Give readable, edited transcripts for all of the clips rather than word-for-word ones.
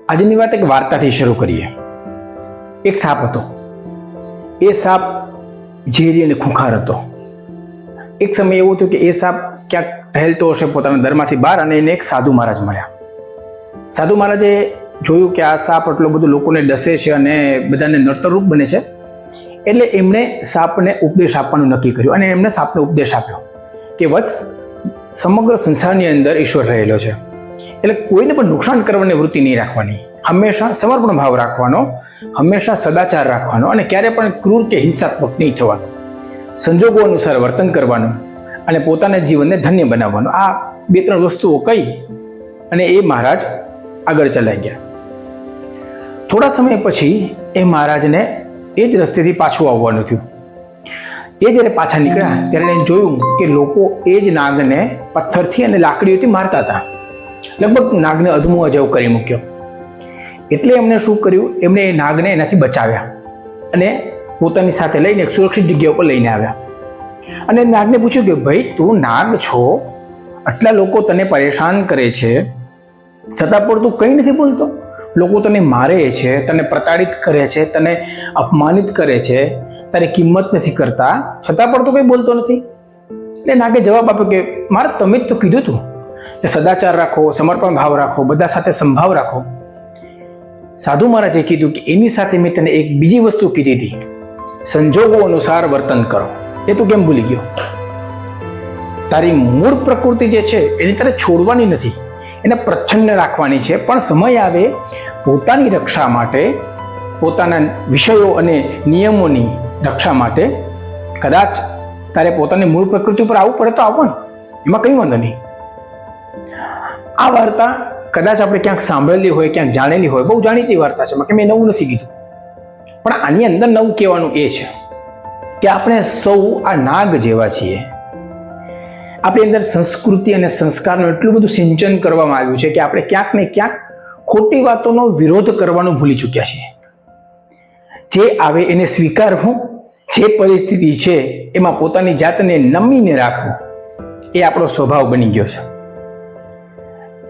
આજની વાત એક વાર્તાથી શરૂ કરીએ. એક સાપ હતો. એ સાપ ઝેરી અને ખૂંખાર હતો. એક સમય એવું થયું કે એ સાપ ક્યાંક ટહેલતો હશે પોતાના દરમાંથી બહાર, અને એને એક સાધુ મહારાજ મળ્યા. સાધુ મહારાજે જોયું કે આ સાપ એટલો બધું લોકોને ડસે છે અને બધાને નડતરરૂપ બને છે, એટલે એમણે સાપને ઉપદેશ આપવાનું નક્કી કર્યું. અને એમણે સાપને ઉપદેશ આપ્યો કે વત્સ, સમગ્ર સંસારની અંદર ઈશ્વર રહેલો છે, એટલે કોઈને પણ નુકસાન કરવાની વૃત્તિ નહીં રાખવાની, હંમેશા સમર્પણ ભાવ રાખવાનો, હંમેશા સદાચાર રાખવાનો, અને ક્યારે પણ ક્રૂર કે હિંસાત્મક નહીં થવાનું, સંજોગો અનુસાર વર્તન કરવાનું અને પોતાના જીવનને ધન્ય બનાવવાનું. આ 2-3 વસ્તુઓ કહી અને એ મહારાજ આગળ ચલાઈ ગયા. થોડા સમય પછી એ મહારાજને એ જ રસ્તેથી પાછું આવવાનું થયું. એ જ્યારે પાછા નીકળ્યા ત્યારે એને જોયું કે લોકો એ જ નાગને પથ્થરથી અને લાકડીઓથી મારતા હતા. લગભગ નાગને અધમું અજવ કરી મૂક્યો. એટલે એમણે શું કર્યું, એમણે એ નાગને એનાથી બચાવ્યા અને પોતાની સાથે લઈને એક સુરક્ષિત જગ્યા ઉપર લઈને આવ્યા. અને નાગને પૂછ્યું કે ભાઈ, તું નાગ છો, આટલા લોકો તને પરેશાન કરે છે, છતાં પણ તું કંઈ નથી બોલતો. લોકો તને મારે છે, તને પ્રતાડિત કરે છે, તને અપમાનિત કરે છે, તારી કિંમત નથી કરતા, છતાં પણ તું કંઈ બોલતો નથી. એટલે નાગે જવાબ આપ્યો કે મારે તમે જ તો કીધું હતું કે સદાચાર રાખો, સમર્પણ ભાવ રાખો, બધા સાથે સંભાવ રાખો. સાધુ મહારાજે કીધું કે એની સાથે મેં તને એક બીજી વસ્તુ કીધી હતી, સંજોગો અનુસાર વર્તન કરો. એ તું કેમ ભૂલી ગયો? તારી મૂળ પ્રકૃતિ જે છે એની તારે છોડવાની નથી, એને પ્રચ્છન્ન રાખવાની છે, પણ સમય આવે પોતાની રક્ષા માટે, પોતાના વિષયો અને નિયમોની રક્ષા માટે કદાચ તારે પોતાની મૂળ પ્રકૃતિ ઉપર આવવું પડે તો આવવાનું, એમાં કંઈ વાંધો નહીં. આ વાર્તા કદાચ આપણે ક્યાંક સાંભળેલી હોય, ક્યાંક જાણેલી હોય, બહુ જાણીતી વાર્તા છે, કે મેં નવું નથી કીધું. પણ આની અંદર નવું કહેવાનું એ છે કે આપણે સૌ આ નાગ જેવા છીએ. આપણી અંદર સંસ્કૃતિ અને સંસ્કારનું એટલું બધું સિંચન કરવામાં આવ્યું છે કે આપણે ક્યાંક ને ક્યાંક ખોટી વાતોનો વિરોધ કરવાનું ભૂલી ચૂક્યા છીએ. જે આવે એને સ્વીકારવું, જે પરિસ્થિતિ છે એમાં પોતાની જાતને નમીને રાખવું, એ આપણો સ્વભાવ બની ગયો છે.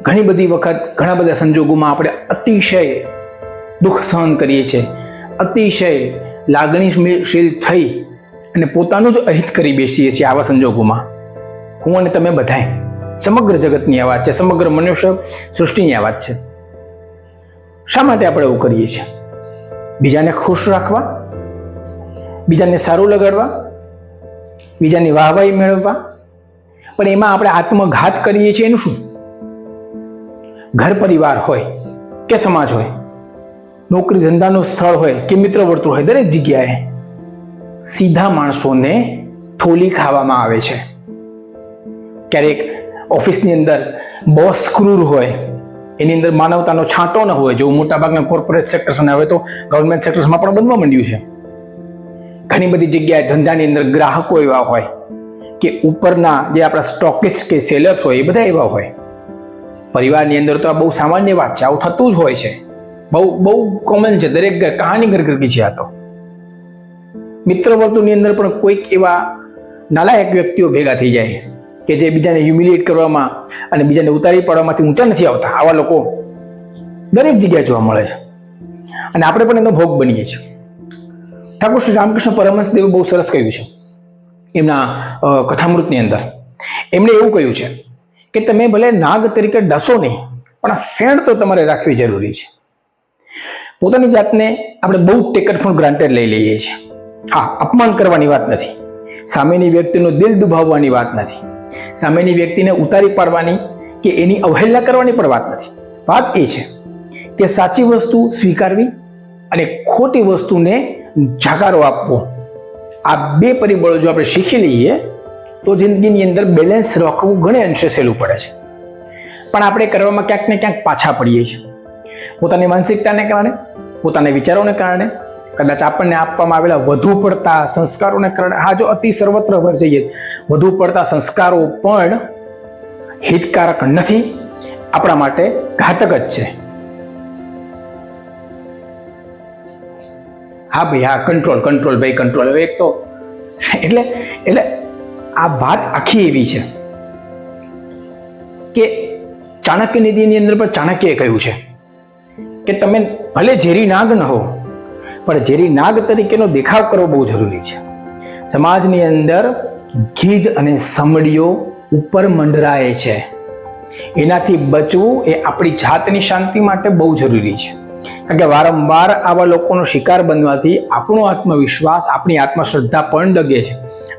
ઘણી બધી વખત ઘણા બધા સંજોગોમાં આપણે અતિશય દુઃખ સહન કરીએ છીએ, અતિશય લાગણીશીલ થઈ અને પોતાનું જ અહિત કરી બેસીએ છીએ. આવા સંજોગોમાં હું અને તમે બધાય, સમગ્ર જગતની આ વાત છે, સમગ્ર મનુષ્ય સૃષ્ટિની આ વાત છે. શા માટે આપણે એવું કરીએ છીએ? બીજાને ખુશ રાખવા, બીજાને સારું લગાડવા, બીજાની વાહવાહી મેળવવા. પણ એમાં આપણે આત્મઘાત કરીએ છીએ. એનું શું? ઘર પરિવાર હોય કે સમાજ હોય, નોકરી ધંધાનું સ્થળ હોય કે મિત્ર વર્તુળ હોય, દરેક જગ્યાએ સીધા માણસોને થોલી ખાવામાં આવે છે. ક્યારેક ઓફિસની અંદર બોસ ક્રૂર હોય, એની અંદર માનવતાનો છાંટો ન હોય, જેવું મોટાભાગના કોર્પોરેટ સેક્ટર્સ અને હવે તો ગવર્મેન્ટ સેક્ટર્સમાં પણ બનવા માંડ્યું છે. ઘણી બધી જગ્યાએ ધંધાની અંદર ગ્રાહકો એવા હોય કે ઉપરના જે આપણા સ્ટોકિસ્ટ કે સેલર્સ હોય, એ બધા એવા હોય. પરિવારની અંદર તો આ બહુ સામાન્ય વાત છે, આવું થતું જ હોય છે, બહુ કોમન છે, દરેક કહાની ઘર ઘર કી છે. આ તો મિત્ર વર્તુળની અંદર પણ કોઈક એવા નાલાયક વ્યક્તિઓ ભેગા થઈ જાય કે જે બીજાને હ્યુમિલિએટ કરવામાં અને બીજાને ઉતારી પાડવામાંથી ઊંચા નથી આવતા. આવા લોકો દરેક જગ્યાએ જોવા મળે છે અને આપણે પણ એનો ભોગ બનીએ છીએ. ઠાકોર શ્રી રામકૃષ્ણ પરમહંસદેવે બહુ સરસ કહ્યું છે એમના કથામૃતની અંદર. એમણે એવું કહ્યું છે કે તમે ભલે નાગ તરીકે ડસો નહીં, પણ ફેણ તો તમારે રાખવી જરૂરી છે. પોતાની જાતને આપણે બહુ ટેકન ફોર ગ્રાન્ટેડ લઈ લઈએ છીએ. હા, અપમાન કરવાની વાત નથી, સામેની વ્યક્તિનું દિલ દુભાવવાની વાત નથી, સામેની વ્યક્તિને ઉતારી પાડવાની કે એની અવહેલના કરવાની પણ વાત નથી. વાત એ છે કે સાચી વસ્તુ સ્વીકારવી અને ખોટી વસ્તુને જાકારો આપવો. આ 2 પરિબળો જો આપણે શીખી લઈએ તો જિંદગીની અંદર બેલેન્સ રાખવું ઘણે અંશે સહેલું પડે છે. પણ આપણે કરવામાં ક્યાંક ને ક્યાંક પાછા પડીએ છીએ. પોતાની માનસિકતાને કારણે, પોતાના વિચારોને કારણે, કદાચ આપણને આપવામાં આવેલા વધુ પડતા સંસ્કારોને કારણે. હા, જો અતિ સર્વત્ર ભર જઈએ, વધુ પડતા સંસ્કારો પણ હિતકારક નથી, આપણા માટે ઘાતક જ છે. હા ભાઈ, હા, કંટ્રોલ ભાઈ, કંટ્રોલ. હવે એક તો એટલે આ વાત આખી એવી છે કે ચાણક્ય નીતિની અંદર પણ ચાણક્યએ કહ્યું છે કે તમે ભલે ઝેરી નાગ ન હો, પણ ઝેરી નાગ તરીકેનો દેખાવ કરવો બહુ જરૂરી છે. સમાજની અંદર ગીધ અને સમડીઓ ઉપર મંડરાય છે, એનાથી બચવું એ આપણી જાતની શાંતિ માટે બહુ જરૂરી છે. કારણ કે વારંવાર આવા લોકોનો શિકાર બનવાથી આપણો આત્મવિશ્વાસ, આપણી આત્મશ્રદ્ધા પણ ડગે છે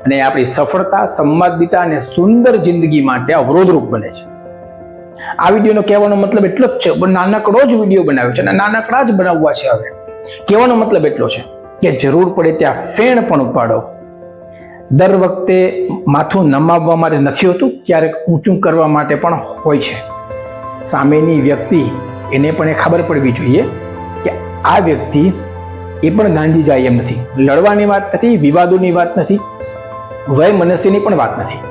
અને આપણી સફળતા, સંવાદિતા અને સુંદર જિંદગી માટે અવરોધરૂપ બને છે. આ વિડીયોનો કહેવાનો મતલબ એટલો જ છે, નાનકડો જ વિડીયો બનાવ્યો છે અને નાનકડા જ બનાવવા છે. હવે કહેવાનો મતલબ એટલો છે કે જરૂર પડે ત્યાં ફેણ પણ ઉપાડો. દર વખતે માથું નમાવવા માટે નથી હોતું, ક્યારેક ઊંચું કરવા માટે પણ હોય છે. સામેની વ્યક્તિ એને પણ એ ખબર પડવી જોઈએ કે આ વ્યક્તિ એ પણ ગાંધી જાય એમ નથી. લડવાની વાત નથી, વિવાદોની વાત નથી, વય મનસ્યની પણ વાત નથી.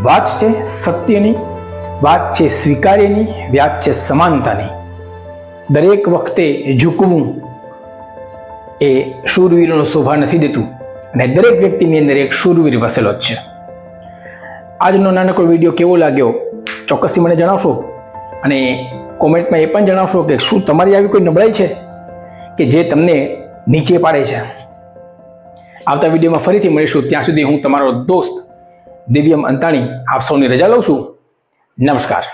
વાત છે સત્યની, વાત છે સ્વીકાર્યની, વાત છે સમાનતાની. દરેક વખતે ઝૂકવું એ શૂરવીરનો શોભા નથી દેતું અને દરેક વ્યક્તિની અંદર એક શૂરવીર વસેલો જ છે. આજનો નાનકડો વિડીયો કેવો લાગ્યો ચોક્કસથી મને જણાવશો અને કોમેન્ટમાં એ પણ જણાવશો કે શું તમારી આવી કોઈ નબળાઈ છે કે જે તમને નીચે પાડે છે. આવતા વિડીયોમાં ફરીથી મળીશું. ત્યાં સુધી હું તમારો દોસ્ત દિવ્યમ અંતાણી આપ સૌની રજા લઉં છું. નમસ્કાર.